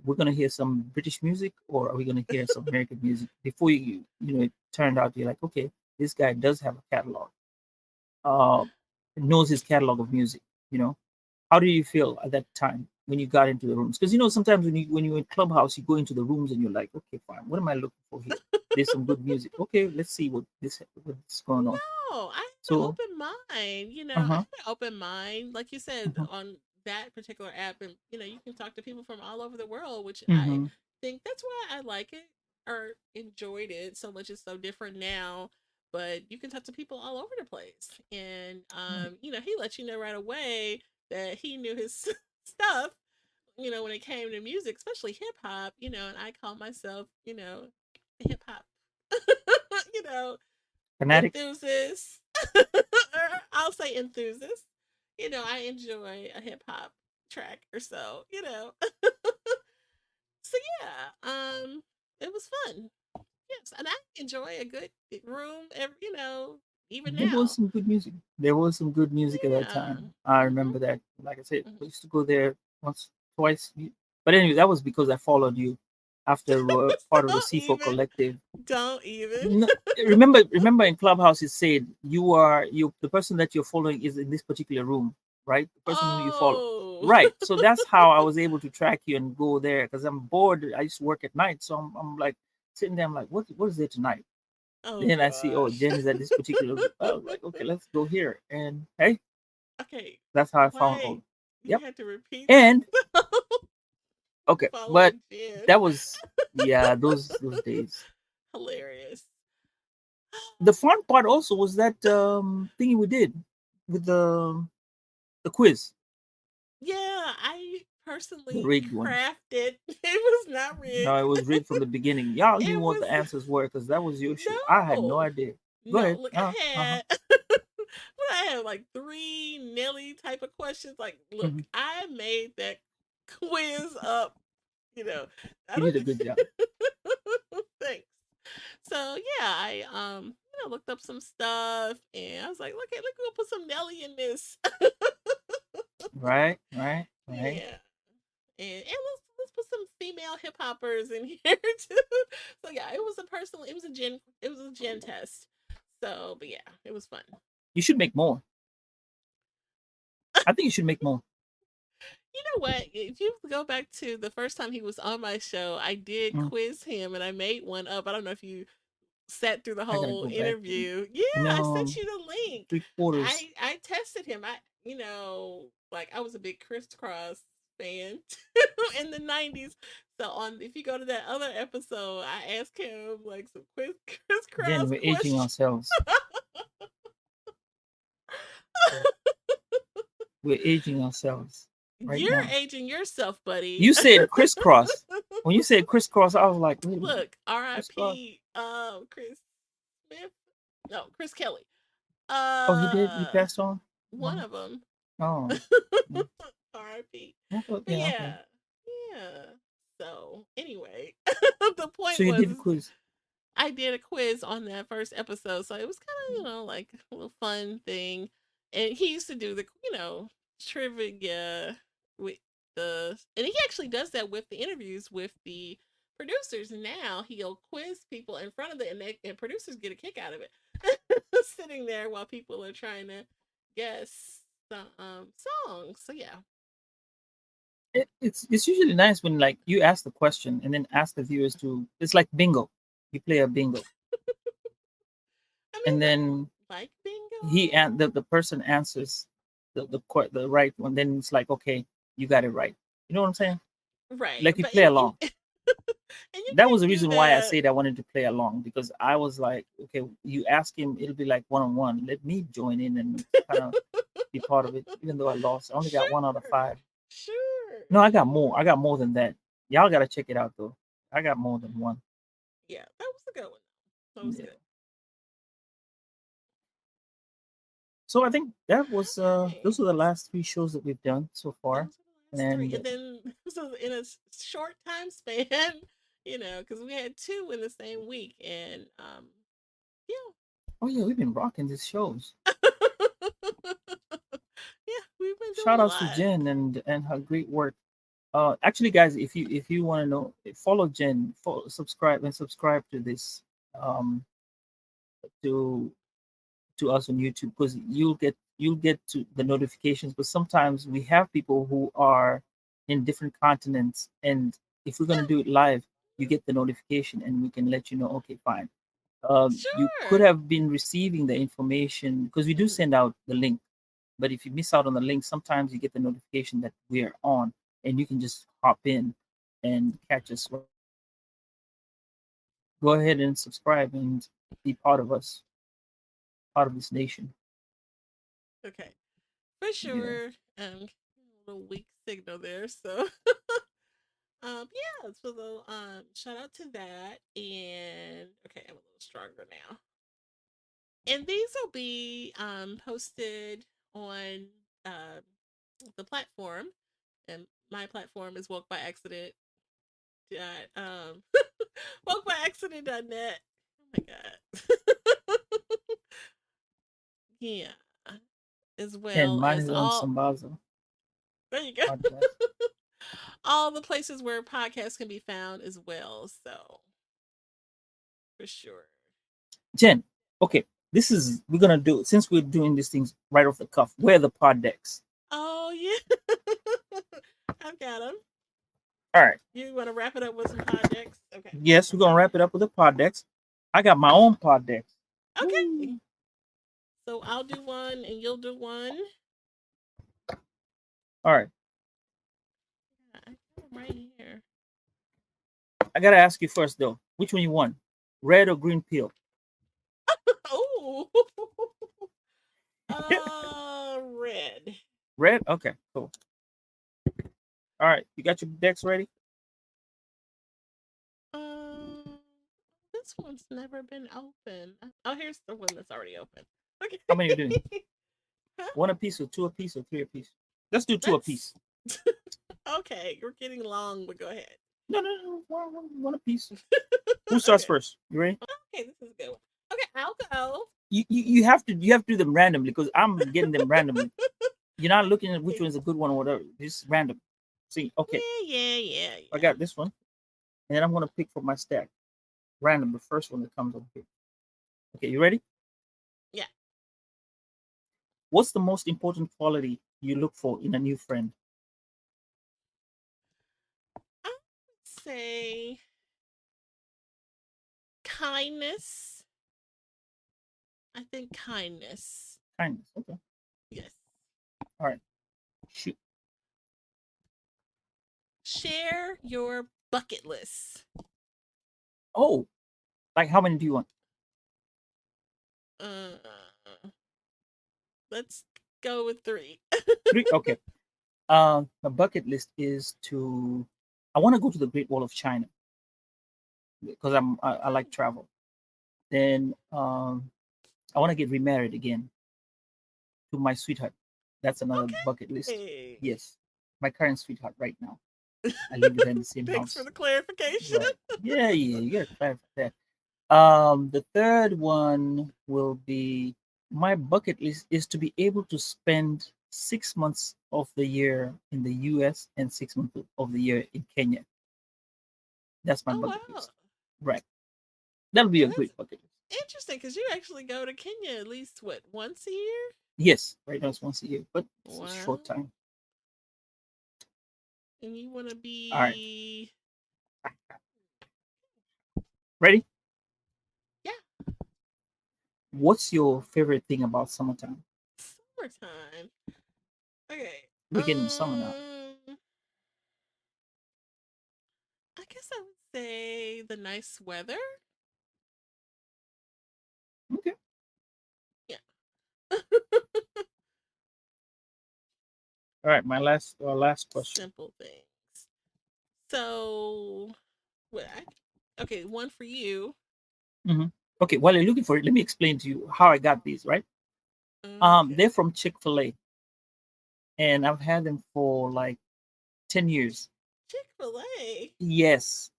we're gonna hear some British music or are we gonna hear some American music? Before it turned out you're like, okay, this guy does have a catalog, uh, knows his catalog of music. You know, how do you feel at that time when you got into the rooms? Because sometimes when you're in Clubhouse, you go into the rooms and you're like, okay, fine, what am I looking for here? There's some good music. Okay, let's see what's going on. No, I have an So, open mind. uh I have huh, an open mind. Like you said, uh-huh, on that particular app, and you can talk to people from all over the world, which I mm-hmm, think that's why I like it or enjoyed it so much. It's so different now, but you can talk to people all over the place, and right. he let you know right away that he knew his stuff. When it came to music, especially hip hop, and I call myself, hip hop, you know, Fanatic. enthusiast. Or I'll say enthusiast. I enjoy a hip hop track or so. So yeah. it was fun. Yes, and I enjoy a good room. Even There was now. some good music. There was some good music at that Yeah. time. I Mhm. remember that. Like I said, Mhm. we used to go there once, twice. But anyway, that was because I followed you after part of the Don't C4 even. collective. Don't even. No, remember in Clubhouse it said you the person that you're following is in this particular room, right? The person who you follow. Oh. Right. So that's how I was able to track you and go there because I'm bored. I used to work at night. So I'm like sitting there, I'm like, what is there tonight? Oh Then I see, oh, gosh. Jen is at this particular. I was like, okay, let's go here. And hey, Okay. that's how I found Wait. all. You Yep. had to repeat that. And okay, but Following Jen. that was yeah, those days. Hilarious. The fun part also was that thingy we did with the quiz, Yeah, I the personally rigged one. crafted. It was not No, it rigged. was rigged from the beginning. Y'all knew It what the was answers were because that was your show. I had no no. idea. Go No, ahead. look, Uh I huh. had what I had like three Nelly type of questions. Like, look, Hmm. I made that quiz up. You know, I You did a good job, don't. Thanks. So yeah, I looked up some stuff and I was like, look, we'll put some Nelly in this. right? Right? Right? Yeah. And let's put some female hip hoppers in here too. So yeah, it was a gen test. So but yeah, it was fun. You should make more. I think you should make more. You know what? If you go back to the first time he was on my show, I did Mm, quiz him and I made one up. I don't know if you sat through the I gotta whole go back to it. interview. Yeah, I sent No, you the link. 3/4. I tested him. Like I was a big crisscross fan in the 90s. So on if you go to that other episode, I asked him like some Jen, crisscross we're aging questions. ourselves. We're aging ourselves right You're now. aging yourself, buddy. You said crisscross. When you said crisscross, I was like, wait a minute, Look, crisscross. R.I.P. Chris Smith. No, Chris Kelly. Oh, he did. He Uh, passed on. one Oh, of them. oh. Mm. R.I.P. I thought, But yeah, okay. yeah, yeah. So anyway, the So point you was did a quiz. I did a quiz on that first episode, so it was kind of like a little fun thing. And he used to do the trivia with and he actually does that with the interviews with the producers. And now he'll quiz people in front of and producers get a kick out of it, sitting there while people are trying to guess the songs. So yeah, It's usually nice when like you ask the question and then ask the viewers to. It's like bingo. You play a bingo, I and mean, then like he bingo, and the person answers the right one. Then it's like, okay, you got it right. You know what I'm saying? right? Like you But play along. and you That was can't the do reason why I that. said I wanted to play along because I was like, okay, you ask him, it'll be like one on one. Let me join in and kind of be part of it, even though I lost. I only got one out of Sure, five. sure, No, I got more. sure. I got more than that. Y'all gotta check it out though. I got more than one. Yeah, that was a good one. That was Yeah. good. So I think that was All right. those are the last three shows that we've done so far. Those are the last three. And And then, so in a short time span, because we had two in the same week. And, yeah. oh yeah, we've been rocking these shows. Yeah, we've been doing Shout a outs to lot. Jen and her great work. Actually, guys, if you want to know, follow Jen, subscribe to this, um, to us on YouTube because you'll get to the notifications. But sometimes we have people who are in different continents, and if we're gonna do it live, you get the notification, and we can let you know. Okay, fine. You could Sure. have been receiving the information because we do Mhm. send out the link. But if you miss out on the link, sometimes you get the notification that we are on, and you can just hop in and catch us right there. Go ahead and subscribe and be part of us, part of this nation. Okay. For Yeah. sure. A little weak signal there. So, yeah. So, shout out to that. And, okay, I'm a little stronger now. And these will be posted on uh, the platform, and my platform is Woke by Accident. Woke by accident.net. Oh my god. Yeah. As And well mine as is on all. Sambaza There you go. Podcast. All the places where podcasts can be found as well. So for sure. Jen, okay, this is we're gonna do since we're doing these things right off the cuff. Where are the pod decks? Oh yeah. I've got them. All right. You want to wrap it up with some projects? Okay. Yes, we're gonna wrap it up with the pod decks. I got my own pod decks. Okay. Woo. So I'll do one and you'll do one. All right. I got them right here. I gotta ask you first though. Which one you want? Red or green peel? Oh. Red. Red? Okay, cool. All right. You got your decks ready? Um, this one's never been open. Oh, here's the one that's already open. Okay. How many are you doing? Huh? One apiece or two apiece or three apiece? Let's do two apiece. Okay, you're getting long, but go ahead. No. One apiece. Who starts Okay. first? You ready? Okay, this is a good one. Okay, I'll go. You have to do them randomly because I'm getting them randomly. You're not looking at which one is a good one or whatever. Just random. See, okay. Yeah. I got this one. And then I'm gonna pick from my stack. Random, the first one that comes over here. Okay, you ready? Yeah. What's the most important quality you look for in a new friend? I would say kindness. I think kindness. Kindness. Okay. Yes. All right. Shoot. Share your bucket list. Oh, like how many do you want? Uh, let's go with 3. Three. Okay. My bucket list is to. I want to go to the Great Wall of China because I like travel. Then I want to get remarried again to my sweetheart. That's another bucket list. Okay. Yes, my current sweetheart right now. I live with her in the same Thanks for house. the clarification. Right. Yeah. You gotta clarify that. The third one will be my bucket list is to be able to spend 6 months of the year in the US and 6 months of the year in Kenya. That's my Oh bucket wow. list. Right. That'll be Yeah, a that's great bucket list. interesting because you actually go to Kenya at least what, once a year? Yes, right now it's once a year, but it's a Wow. short time. And you want to All right. be Ready? yeah, What's your favorite thing about summertime? summertime. Okay. We're getting the summer now. I guess I would say the nice weather. Okay. Yeah. All right. My last question. Simple things. So, what? Okay, one for you. Hmm. Okay. While you're looking for it, let me explain to you how I got these. Right. Okay. They're from Chick-fil-A, and I've had them for like 10 years. Chick-fil-A. Yes.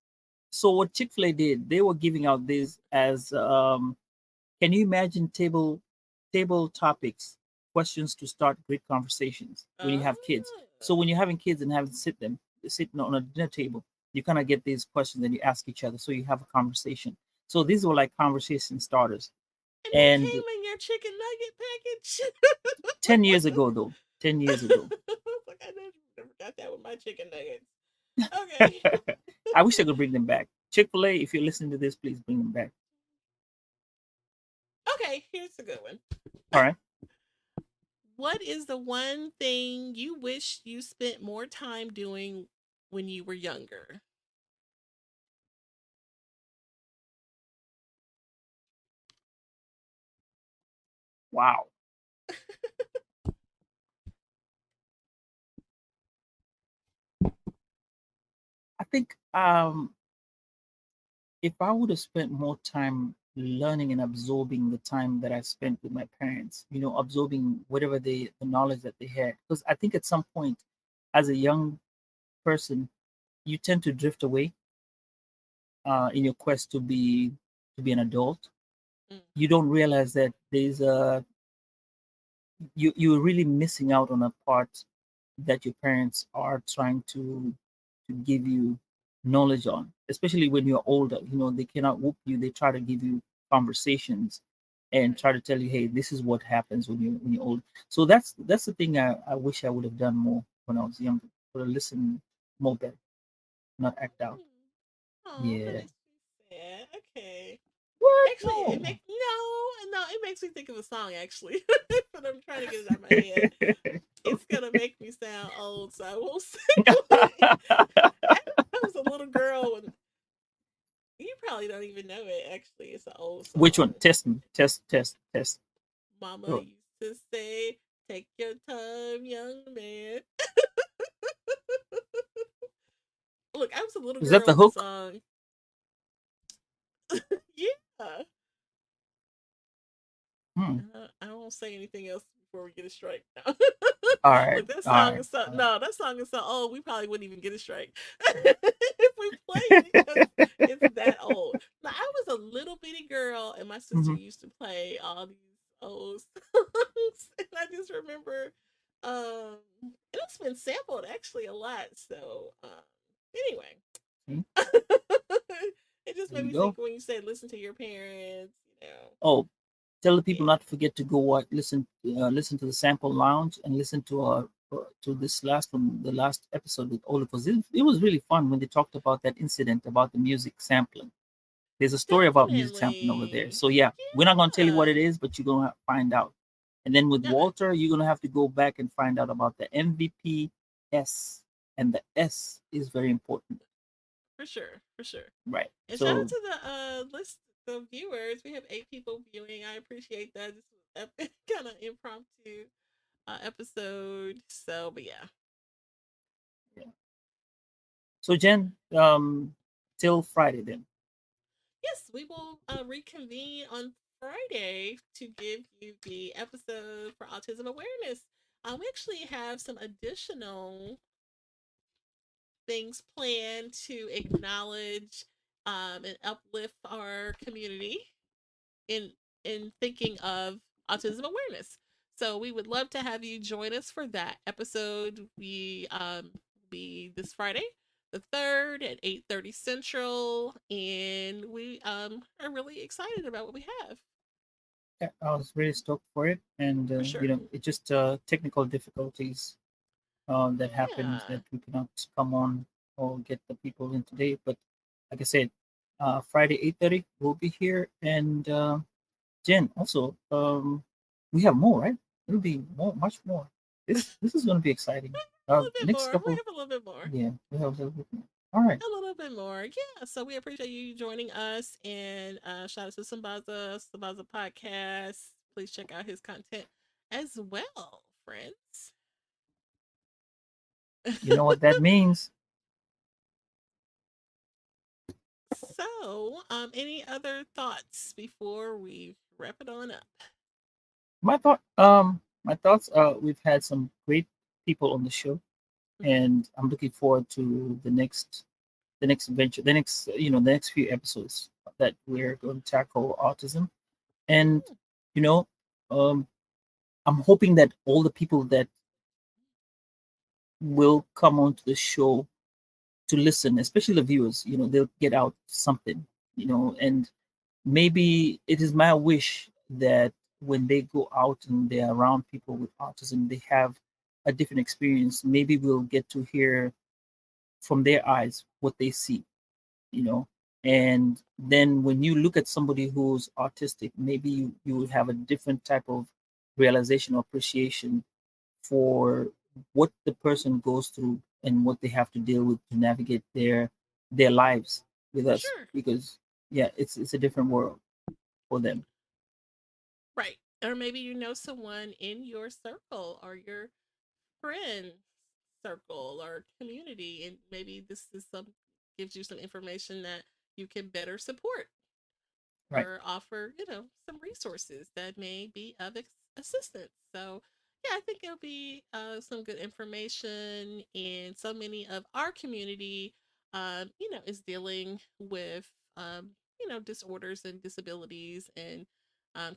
So what Chick-fil-A did, they were giving out this as can you imagine table topics, questions to start great conversations when you Oh. have kids. So when you're having kids and having to sitting on a dinner table, you kind of get these questions and you ask each other, so you have a conversation. So these were like conversation starters. And they And came in your chicken nugget package. 10 years ago, though, 10 years ago, Like I never got that with my chicken nuggets. Okay. I wish I could bring them back. Chick-fil-A, if you're listening to this, please bring them back. Okay, here's a good one. All right. What is the one thing you wish you spent more time doing when you were younger? Wow. I think if I would have spent more time learning and absorbing the time that I spent with my parents, absorbing whatever the knowledge that they had. Because I think at some point, as a young person, you tend to drift away. in your quest to be an adult, Mm. you don't realize that there's a you're really missing out on a part that your parents are trying to give you knowledge on, especially when you're older. You know, they cannot whoop you. They try to give you conversations and Right. try to tell you, hey, this is what happens when you're old. So that's the thing I wish I would have done more when I was younger. Would have listened more better, not act out. Oh, that Yeah. makes me sad. Okay. What? Actually, it No. makes no, it makes me think of a song actually, but I'm trying to get it out of my head. It's gonna make me sound old, so I won't sing it. I was a little girl, and you probably don't even know it. Actually, it's an old Which one? song. Test me. Test. Mama Oh, used to say, "Take your time, young man." Look, I was a little is that girl the when the hook? song. Yeah. Hmm. I won't say anything else before we get a strike. No. All right. Look, that All song right. is so All no, that song is so old. We probably wouldn't even get a strike if we played it because it's that old. Now, I was a little bitty girl, and my sister right. used to play all these old songs, and I just remember, um, it's been sampled actually a lot. So, anyway, Hmm. it just There made you me go. think when you said listen to your parents, Oh, tell the people yeah. not to forget to go listen to the sample lounge and listen to this last one, the last episode with Olive. It was really fun when they talked about that incident about the music sampling. There's a story about music sampling over there. Definitely. So yeah, we're not gonna tell you what Yeah. it is, but you're gonna find out. And then with Yeah, Walter, you're gonna have to go back and find out about the MVP S, and the S is very important, for sure. For sure. right? And shout out So to the list of viewers. We have 8 people viewing. I appreciate that. This was a kind of impromptu episode. So, but yeah. yeah. So Jen, till Friday then. Yes, we will reconvene on Friday to give you the episode for autism awareness. We actually have some additional things planned to acknowledge and uplift our community in thinking of autism awareness. So we would love to have you join us for that episode. We be this Friday, the 3rd at 8:30 Central, and we are really excited about what we have Yeah, I was really stoked for it, and for sure. it just technical difficulties that happened Yeah, that we could not come on or get the people in today. But like I said, Friday 8:30 we'll be here, and Jen also we have more, right? It'll be more, much more. This is going to be exciting. a little bit Next more. We couple, have a little bit more. yeah, we have a little bit more. All right, A little bit more. Yeah. So we appreciate you joining us, and shout out to Sambaza Podcast. Please check out his content as well, friends. you know what that means. So, any other thoughts before we wrap it on up? My thoughts. We've had some great people on the show, Mm-hmm. and I'm looking forward to the next adventure, the next few episodes that we're going to tackle autism. And Mm-hmm. you know, um, I'm hoping that all the people that will come onto the show to listen, especially the viewers, they'll get out something, and maybe it is my wish that when they go out and they're around people with autism, they have a different experience. Maybe we'll get to hear from their eyes what they see, you know. And then when you look at somebody who's autistic, maybe you will have a different type of realization or appreciation for what the person goes through and what they have to deal with to navigate their lives with For us, sure. because yeah, it's a different world for them. Right. Or maybe you know someone in your circle or your friend circle or community, and maybe this is some gives you some information that you can better support Right. or offer, some resources that may be of assistance. So, yeah, I think it'll be some good information, and so many of our community is dealing with, disorders and disabilities and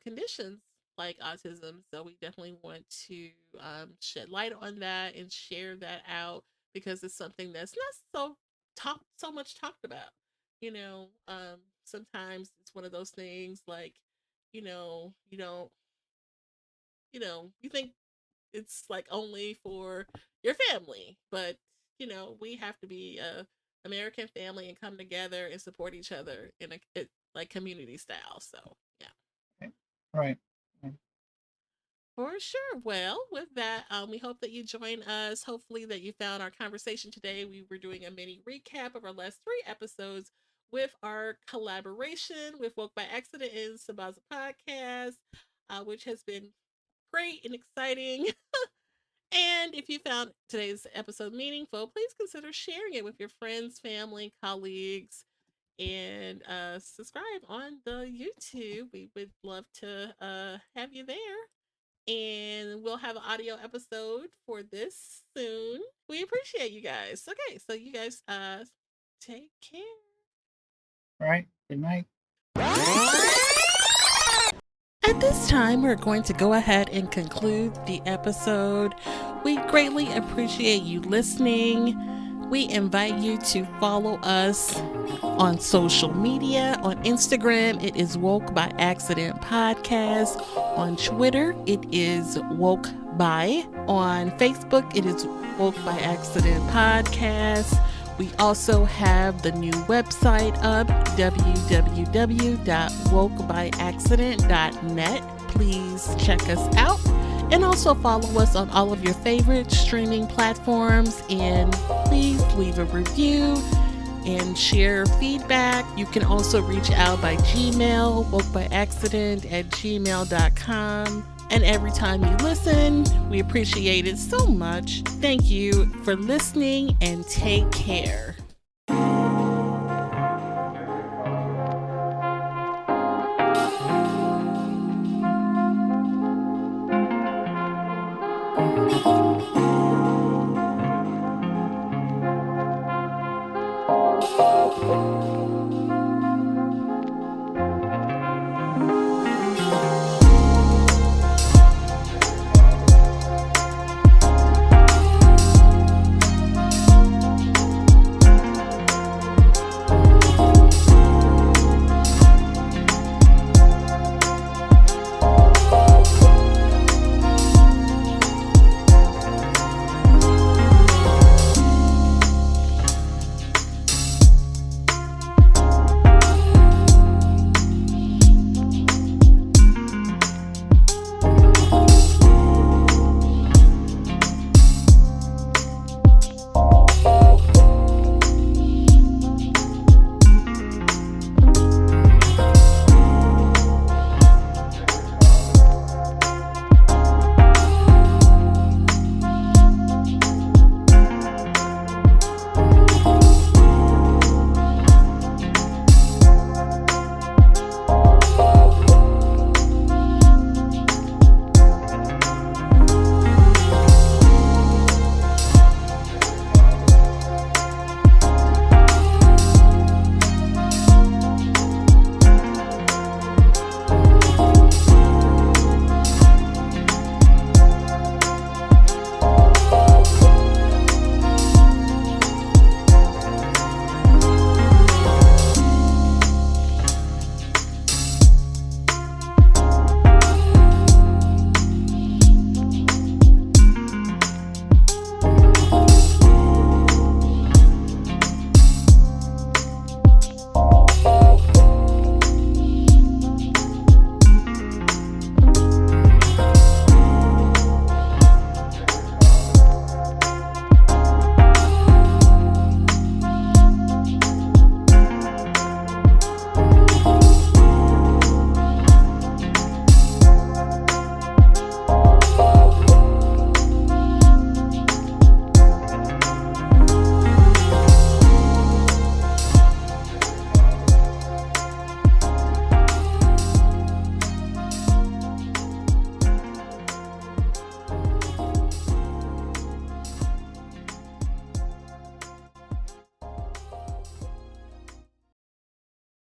conditions like autism. So we definitely want to shed light on that and share that out because it's something that's not so much talked about. Sometimes it's one of those things like, you don't, you think it's like only for your family, but we have to be a American family and come together and support each other in like community style. So yeah. Okay. Right. Right. For sure. Well, with that, we hope that you join us. Hopefully, that you found our conversation today. We were doing a mini recap of our last 3 episodes with our collaboration with Woke by Accident and Sambaza Podcast, which has been great and exciting. And if you found today's episode meaningful, please consider sharing it with your friends, family, colleagues, and subscribe on the YouTube. We would love to have you there. And we'll have an audio episode for this soon. We appreciate you guys. Okay, so you guys take care. All right. Good night. At this time, we're going to go ahead and conclude the episode. We greatly appreciate you listening. We invite you to follow us on social media. On Instagram, it is Woke by Accident Podcast. On Twitter, it is Woke by. On Facebook, it is Woke by Accident Podcast. We also have the new website up, www.wokebyaccident.net. Please check us out. And also follow us on all of your favorite streaming platforms. And please leave a review and share feedback. You can also reach out by Gmail, wokebyaccident@gmail.com. And every time you listen, we appreciate it so much. Thank you for listening and take care.